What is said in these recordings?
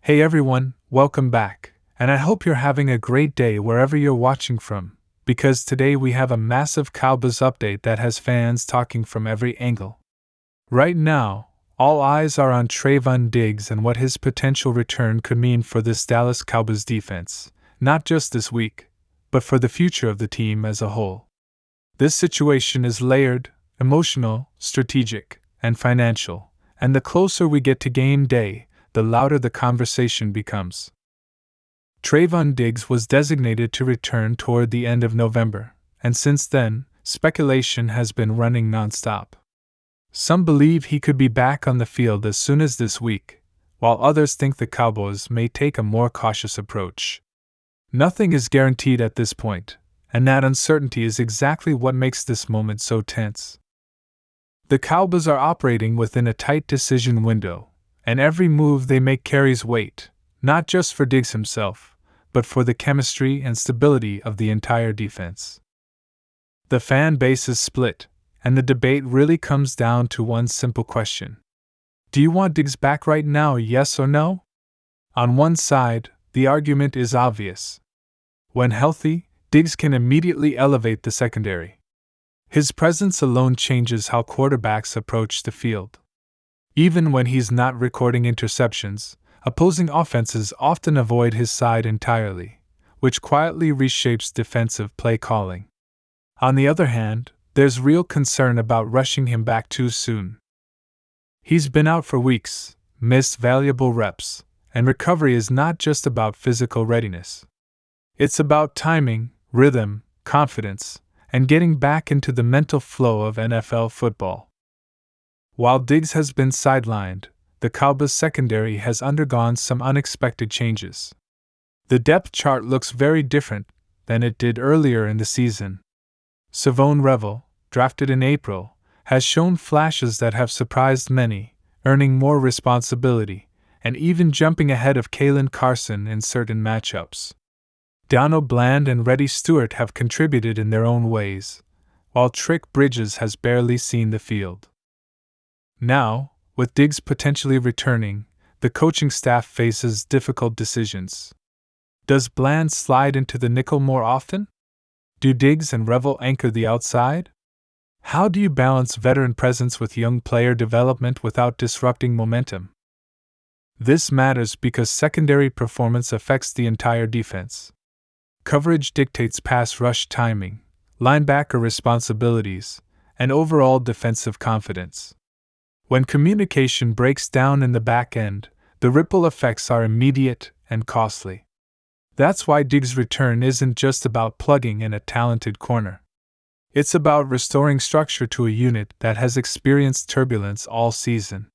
Hey everyone, welcome back, and I hope you're having a great day wherever you're watching from, because today we have a massive Cowboys update that has fans talking from every angle. Right now, all eyes are on Trayvon Diggs and what his potential return could mean for this Dallas Cowboys defense, not just this week, but for the future of the team as a whole. This situation is layered, emotional, strategic, and financial, and the closer we get to game day, the louder the conversation becomes. Trayvon Diggs was designated to return toward the end of November, and since then, speculation has been running nonstop. Some believe he could be back on the field as soon as this week, while others think the Cowboys may take a more cautious approach. Nothing is guaranteed at this point, and that uncertainty is exactly what makes this moment so tense. The Cowboys are operating within a tight decision window, and every move they make carries weight, not just for Diggs himself, but for the chemistry and stability of the entire defense. The fan base is split, and the debate really comes down to one simple question. Do you want Diggs back right now, yes or no? On one side, the argument is obvious. When healthy, Diggs can immediately elevate the secondary. His presence alone changes how quarterbacks approach the field. Even when he's not recording interceptions, opposing offenses often avoid his side entirely, which quietly reshapes defensive play calling. On the other hand, there's real concern about rushing him back too soon. He's been out for weeks, missed valuable reps, and recovery is not just about physical readiness. It's about timing, rhythm, confidence, and getting back into the mental flow of NFL football. While Diggs has been sidelined, the Cowboys secondary has undergone some unexpected changes. The depth chart looks very different than it did earlier in the season. Savone Revel, drafted in April, has shown flashes that have surprised many, earning more responsibility, and even jumping ahead of Kalen Carson in certain matchups. Donald Bland and Reddy Stewart have contributed in their own ways, while Trick Bridges has barely seen the field. Now, with Diggs potentially returning, the coaching staff faces difficult decisions. Does Bland slide into the nickel more often? Do Diggs and Revel anchor the outside? How do you balance veteran presence with young player development without disrupting momentum? This matters because secondary performance affects the entire defense. Coverage dictates pass rush timing, linebacker responsibilities, and overall defensive confidence. When communication breaks down in the back end, the ripple effects are immediate and costly. That's why Diggs' return isn't just about plugging in a talented corner. It's about restoring structure to a unit that has experienced turbulence all season.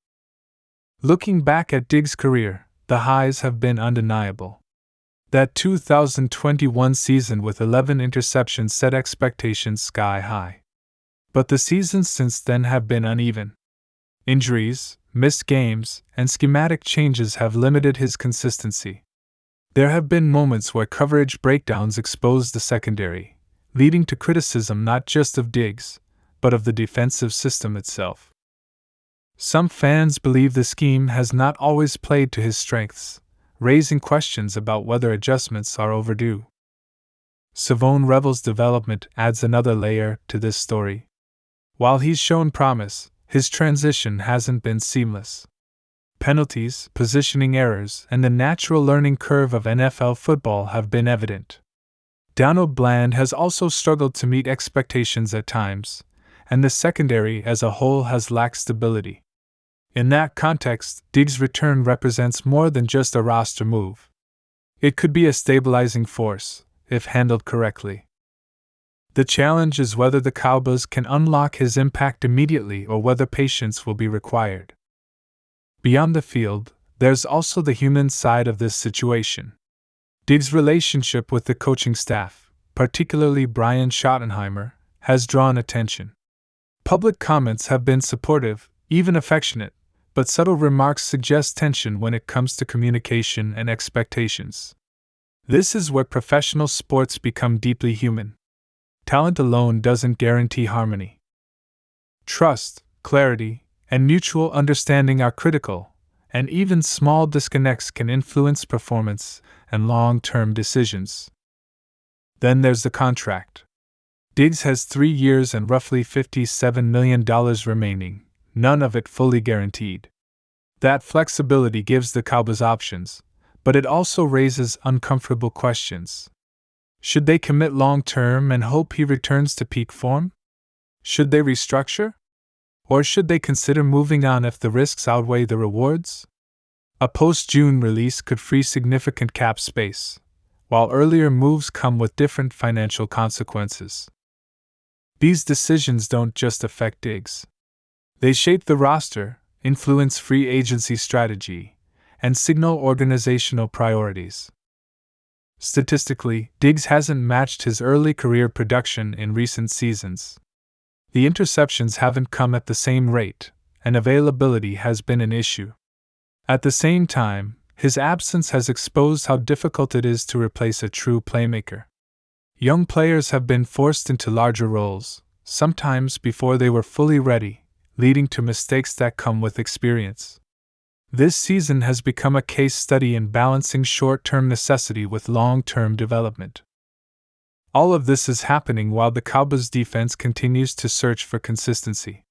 Looking back at Diggs' career, the highs have been undeniable. That 2021 season with 11 interceptions set expectations sky high. But the seasons since then have been uneven. Injuries, missed games, and schematic changes have limited his consistency. There have been moments where coverage breakdowns exposed the secondary, leading to criticism not just of Diggs, but of the defensive system itself. Some fans believe the scheme has not always played to his strengths, raising questions about whether adjustments are overdue. Savone Revel's development adds another layer to this story. While he's shown promise, his transition hasn't been seamless. Penalties, positioning errors, and the natural learning curve of NFL football have been evident. Donald Bland has also struggled to meet expectations at times, and the secondary as a whole has lacked stability. In that context, Diggs' return represents more than just a roster move. It could be a stabilizing force, if handled correctly. The challenge is whether the Cowboys can unlock his impact immediately or whether patience will be required. Beyond the field, there's also the human side of this situation. Diggs' relationship with the coaching staff, particularly Brian Schottenheimer, has drawn attention. Public comments have been supportive, even affectionate, but subtle remarks suggest tension when it comes to communication and expectations. This is where professional sports become deeply human. Talent alone doesn't guarantee harmony. Trust, clarity, and mutual understanding are critical, and even small disconnects can influence performance and long-term decisions. Then there's the contract. Diggs has 3 years and roughly $57 million remaining, none of it fully guaranteed. That flexibility gives the Cowboys options, but it also raises uncomfortable questions. Should they commit long-term and hope he returns to peak form? Should they restructure? Or should they consider moving on if the risks outweigh the rewards? A post-June release could free significant cap space, while earlier moves come with different financial consequences. These decisions don't just affect Diggs. They shape the roster, influence free agency strategy, and signal organizational priorities. Statistically, Diggs hasn't matched his early career production in recent seasons. The interceptions haven't come at the same rate, and availability has been an issue. At the same time, his absence has exposed how difficult it is to replace a true playmaker. Young players have been forced into larger roles, sometimes before they were fully ready, leading to mistakes that come with experience. This season has become a case study in balancing short-term necessity with long-term development. All of this is happening while the Cowboys defense continues to search for consistency.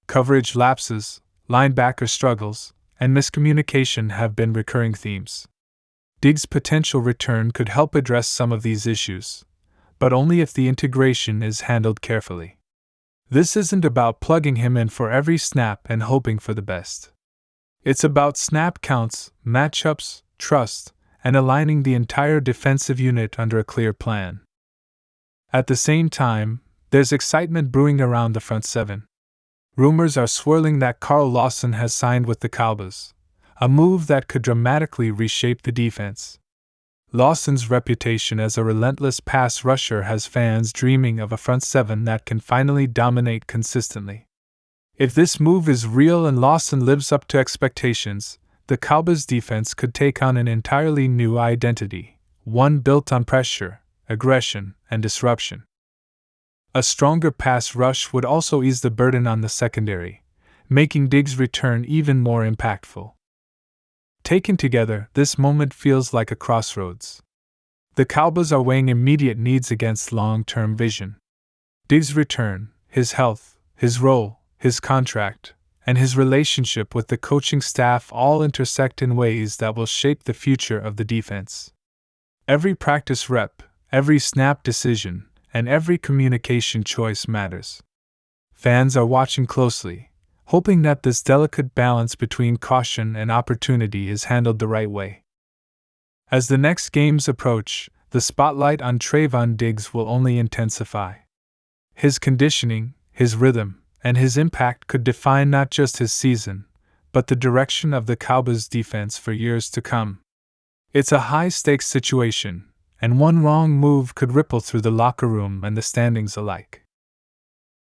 Coverage lapses, linebacker struggles, and miscommunication have been recurring themes. Diggs' potential return could help address some of these issues, but only if the integration is handled carefully. This isn't about plugging him in for every snap and hoping for the best. It's about snap counts, matchups, trust, and aligning the entire defensive unit under a clear plan. At the same time, there's excitement brewing around the front seven. Rumors are swirling that Carl Lawson has signed with the Cowboys, a move that could dramatically reshape the defense. Lawson's reputation as a relentless pass rusher has fans dreaming of a front seven that can finally dominate consistently. If this move is real and Lawson lives up to expectations, the Cowboys defense could take on an entirely new identity, one built on pressure, aggression, and disruption. A stronger pass rush would also ease the burden on the secondary, making Diggs' return even more impactful. Taken together, this moment feels like a crossroads. The Cowboys are weighing immediate needs against long-term vision. Diggs' return, his health, his role, his contract, and his relationship with the coaching staff all intersect in ways that will shape the future of the defense. Every practice rep, every snap decision, and every communication choice matters. Fans are watching closely, hoping that this delicate balance between caution and opportunity is handled the right way. As the next games approach, the spotlight on Trayvon Diggs will only intensify. His conditioning, his rhythm, and his impact could define not just his season, but the direction of the Cowboys defense for years to come. It's a high-stakes situation, and one wrong move could ripple through the locker room and the standings alike.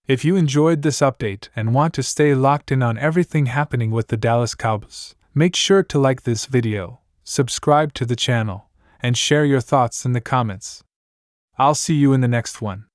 If you enjoyed this update and want to stay locked in on everything happening with the Dallas Cowboys, make sure to like this video, subscribe to the channel, and share your thoughts in the comments. I'll see you in the next one.